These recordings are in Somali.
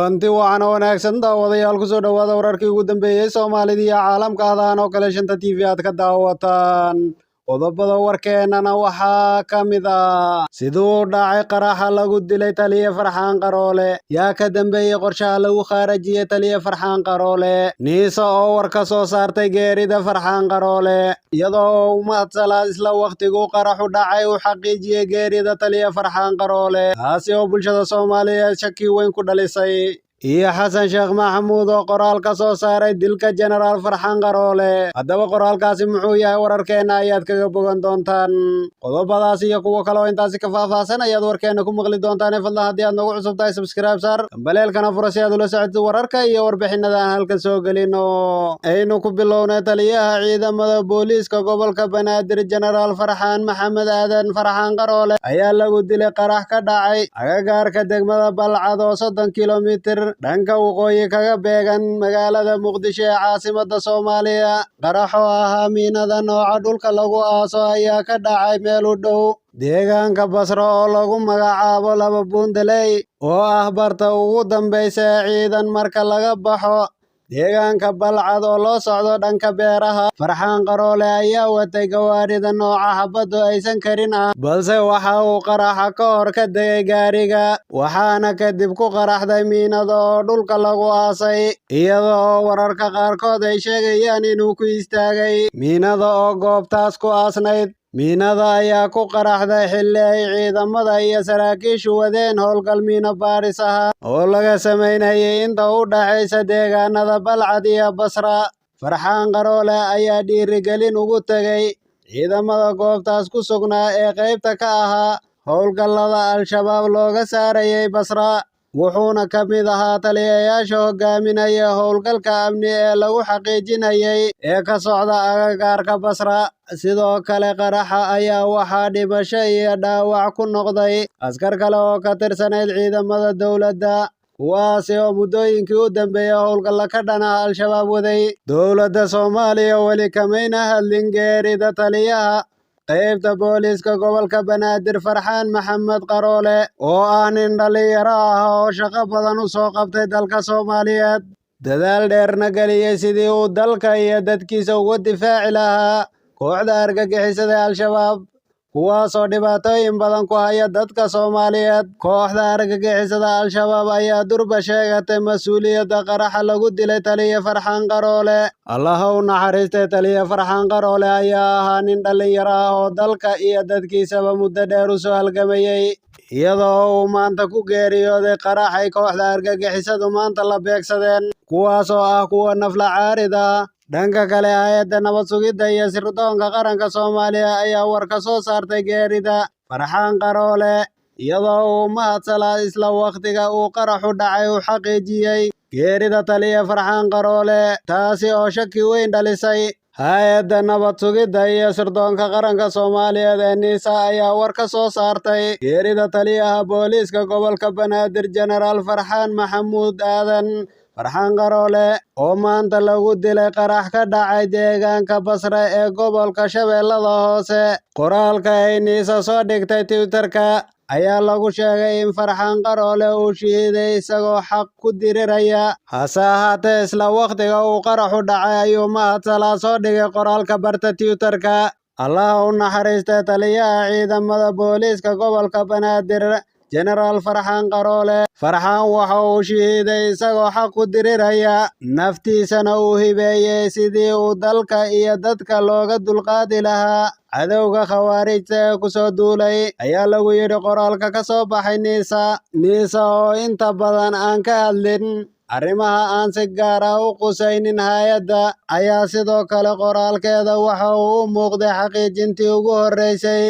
kulanti waxaan wanaagsan daawadayaal ku soo dhawaada wararkii ugu dambeeyay Soomaalida iyo caalamka ahaan oo kale shanta TV aad ka daawataan qodobada warkeenana waxaa kamid ah sidoo dhacay qaraxa lagu dilay taliye Farxaan Qaroole yaa ka dambeeyay qorshaha lagu kharajiyay taliye Farxaan Qaroole niisa oo war ka soo saartay geerida Farxaan Qaroole iyadoo madsala isla waqtigu qaraxu dhacay uu xaqiijiyay geerida taliye Farxaan Qaroole taasi oo bulshada Soomaaliyeed shaki weyn ku dhalisay iyo Xasan Sheekh Maxamuud oo qoraal ka soo saaray dilka General Farxaan Qaroole haddaba qoraalkaasi muxuu yahay wararkeena ayaad kaga bogan doontaan qodobadaas iyo kuwa kale oo intaasi ka faahfaahsan ayaad warkeena ku maqli doontaan fadlan haddii aad nagu cusub tahay subscribe saar baleelkana furo si aad ula socotid wararka iyo warbixinada aan halkan soo gelino aynu ku bilownay taliyaha ciidamada booliiska gobolka Banaadir General Farxaan Maxamed Aadan Farxaan Qaroole ayaa lagu dilay qarax ka dhacay agagaarka degmada Balcad oo 30 kiiloomitir dhanka waqooyi kaga beegan magaalada Muqdisho ee caasimadda Soomaaliya qaraxo ahaa miinada nooca dhulka lagu aaso ayaa ka dhacay meel u dhow deegaanka Basro oo lagu magacaabo laba buundaley oo ah barta ugu dambaysa ee ciidan marka laga baxo deegaanka Balcad oo loo socdo dhanka beeraha Farxaan Qaroole ayaa watay gawaarida nooca xabadu aysan karin balse waxa uu qaraxa ka hor ka degay gaariga waxaana kadib ku qaraxday miinada oo dhulka lagu aasay iyadoo wararka qaarkood ay sheegayaan inuu ku istaagay miinada oo goobtaas ku aasnayd miinada ayaa ku qaraxday xilli ay ciidamada iyo saraakiishu wadeen howlgal miino baaris ah oo laga samaynayay inta u dhaxaysa deegaanada Balcad iyo Basra Farxaan Qaroole ayaa dhiirigelin ugu tagay ciidamada goobtaas ku sugnaa ee qaybta ka ahaa howlgallada Al-Shabaab looga saarayay Basra wuxuuna ka mid ahaa taliyayaasha hogaaminaya howlgalka amni ee lagu xaqiijinayay ee ka socda agagaarka Basra sidoo kale qaraxa ayaa waxaa dhimasho iyo dhaawac ku noqday askar kale oo ka tirsanayd ciidamada dowladda kuwaasi oo muddooyinkii u dambeeyay howlgalla ka dhana Al-Shabaab waday dowladda Soomaaliya weli kamayna hadlin geerida taliyaha qaybta booliiska gobolka Banaadir Farxaan Maxamed Qaroole oo ah nin dhalinyaro ah oo shaqo badan u soo qabtay dalka Soomaaliyeed dadaal dheerna geliyay sidii uu dalka iyo dadkiisa uga difaaci lahaa kooxda argagixisada Al-Shabaab kuwaasoo dhibaatooyin badan ku haya dadka Soomaaliyeed kooxda argagixisada Al-Shabaab ayaa durba sheegatay mas'uuliyadda qaraxa lagu dilay taliye Farxaan Qaroole Allah u naxariistay taliye Farxaan Qaroole ayaa ahaa nin dhalinyaro ah oo dalka iyo dadkiisaba muddo dheer u soo halgamayay iyadoo uu maanta ku geeriyooday qaraxay kooxda argagixisadu maanta la beegsadeen kuwaasoo ah kuwa nafla caarida dhanka kale hay'adda nabad sugidda iyo sirdoonka qaranka Soomaaliya ayaa war ka soo saartay geerida Farxaan Qaroole iyadoo uu madsala isla waqtiga uu qaraxu dhacay uu xaqiijiyay geerida taliye Farxaan Qaroole taasi oo shaki weyn dhalisay hay'adda nabad sugidda iyo sirdoonka qaranka Soomaaliyeed ee NISA ayaa war ka soo saartay geerida taliyaha booliiska gobolka Banaadir General Farxaan Maxamuud Aadan Farxaan Qaroole oo maanta lagu dilay qarax ka dhacay deegaanka Basra ee gobolka Shabeellada Hoose qoraalka ay NISA soo dhigtay Twitterka ayaa lagu sheegay in Farxaan Qaroole uu shahiiday isagoo xaq ku diriraya hase ahaatee isla waqtiga uu qaraxu dhacay ayuu madsala soo dhigay qoraalka barta Twitterka Allah u naxariistay taliyaha ciidamada booliiska gobolka Banaadir General Farxaan Qaroole Farxaan waxa uu shahiiday isagoo xaq ku diriraya naftiisana uu hibeeyay sidii uu dalka iyo dadka looga dulqaadi lahaa cadowga khawaarijta ee ku soo duulay ayaa lagu yidhi qoraalka ka soo baxay NISA oo inta badan aan ka hadlin arrimaha aan si gaar ah u qusaynin hay'adda ayaa sidoo kale qoraalkeeda waxa uu u muuqday xaqiijintii ugu horreysay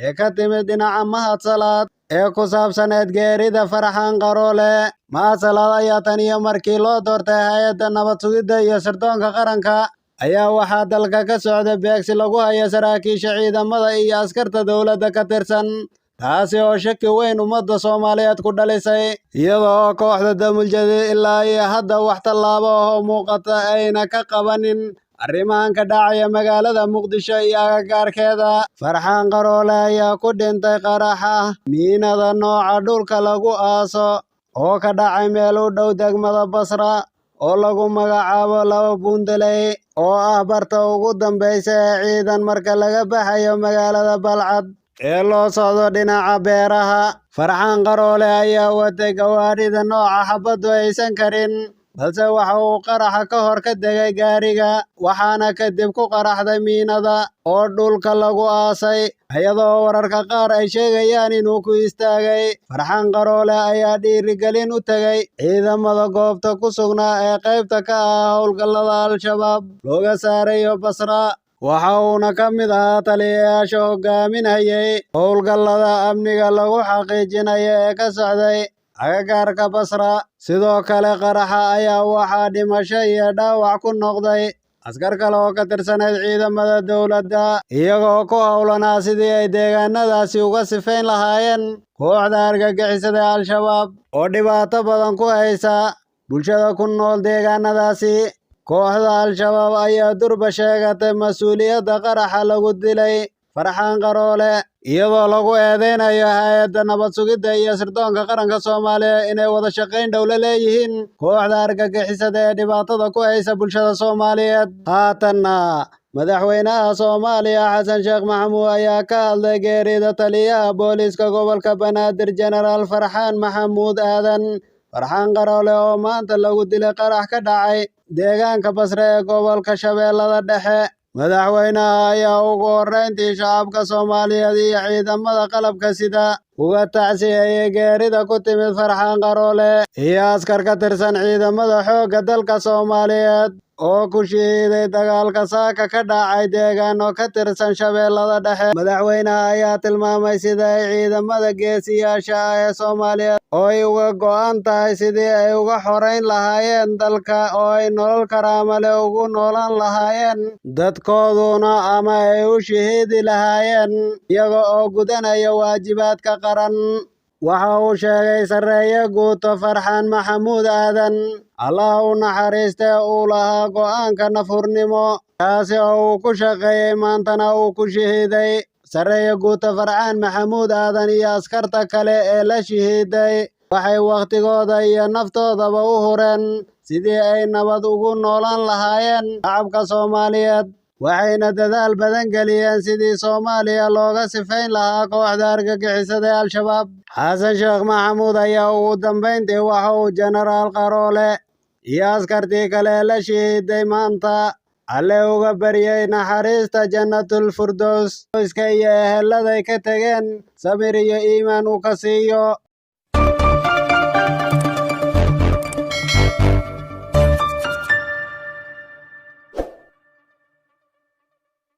ee ka timid dhinaca mahadsalaad ee ku saabsaneed geerida Farxaan Qaroole mahadsalaad ayaa tan iyo markii loo doortay hay'adda nabad sugidda iyo sirdoonka qaranka ayaa waxaa dalka ka socda beegsi lagu haya saraakiisha ciidamada iyo askarta dowladda ka tirsan taasi oo shaki weyn ummadda Soomaaliyeed ku dhalisay iyadoo kooxda Damuljadiid ilaa iyo hadda wax tallaabo oo muuqata ayna ka qabanin arrimahan ka dhacaya magaalada Muqdisho iyo agagaarkeeda Farxaan Qaroole ayaa ku dhintay qaraxa miinada nooca dhulka lagu aaso oo ka dhacay meel u dhow degmada Basra oo lagu magacaabo Laba Buundaley oo ah barta ugu dambaysa ee ciidan marka laga baxayo magaalada Balcad ee loo socdo dhinaca beeraha. Farxaan Qaroole ayaa watay gawaarida nooca xabaddu aysan karin, balse waxa uu qaraxa ka hor ka degay gaariga, waxaana kadib ku qaraxday miinada oo dhulka lagu aasay, iyadoo wararka qaar ay sheegayaan inuu ku istaagay. Farxaan Qaroole ayaa dhiirigelin u tagay ciidamada goobta ku sugnaa ee qaybta ka ah howlgallada Al-shabaab looga saarayo Basra, waxa uuna ka mid ahaa taliyayaasha hogaaminayay howlgallada amniga lagu xaqiijinayo ee ka socday agagaarka Basra. Sidoo kale qaraxa ayaa waxaa dhimasho iyo dhaawac ku noqday askar kale oo ka tirsaneyd ciidamada dowladda, iyagoo ku howlanaa sidii ay deegaanadaasi uga sifayn lahaayeen kooxda argagixisada Al-shabaab oo dhibaato badan ku haysa bulshada ku nool deegaanadaasi. Kooxda Al-shabaab ayaa durba sheegatay mas'uuliyadda qaraxa lagu dilay Farxaan Qaroole, iyadoo lagu eedeynayo hay'adda nabad sugidda iyo sirdoonka qaranka Soomaaliya inay wada shaqayn dhow la leeyihiin kooxda argagixisada ee dhibaatada ku haysa bulshada Soomaaliyeed. Haatanna madaxweynaha Soomaaliya Xasan Sheekh Maxamuud ayaa ka hadlay geerida taliyaha booliiska gobolka Banaadir Jenaraal Farxaan Maxamuud Aadan Farxaan Qaroole oo maanta lagu dilay qarax ka dhacay deegaanka Basra ee gobolka Shabeellada Dhexe. Madaxweynaha ayaa ugu horreyntii shacabka Soomaaliyeed iyo ciidamada qalabka sida uga tacsiyeeyay geerida ku timid Farxaan Qaroole iyo askar ka tirsan ciidamada xoogga dalka Soomaaliyeed oo ku shahiiday dagaalka saaka ka dhacay deegaano ka tirsan Shabeellada Dhexe. Madaxweynaha ayaa tilmaamay sida ay ciidamada geesiyaasha ah ee Soomaaliyeed oo ay uga go'an tahay sidii ay uga xoreyn lahaayeen dalka oo ay nolol karaamo leh ugu noolaan lahaayeen dadkooduna ama ay u shahiidi lahaayeen iyaga oo gudanaya waajibaadka qaran. Waxa uu sheegay sarreeye guuto Farxaan Maxamuud Aadan Allah u naxariistee uu lahaa go'aanka nafhurnimo kaasi oo uu ku shaqeeyey maantana uu ku shahiiday. Sarreeye guuto Farxaan Maxamuud Aadan iyo askarta kale ee la shahiiday waxay wakhtigooda iyo naftoodaba u hureen sidii ay nabad ugu noolaan lahaayeen shacabka Soomaaliyeed, waxayna dadaal badan geliyeen sidii Soomaaliya looga sifayn lahaa kooxda argagixisada ee Al-shabaab. Xasan Sheekh Maxamuud ayaa ugu dambeyntii waxa uu Jenaraal Qaroole iyo askartii kale ee la shahiiday maanta Alle uga baryay naxariista Jannatul Firdaws, qoyska iyo eheladay ka tageen samir iyo iimaan uu ka siiyo.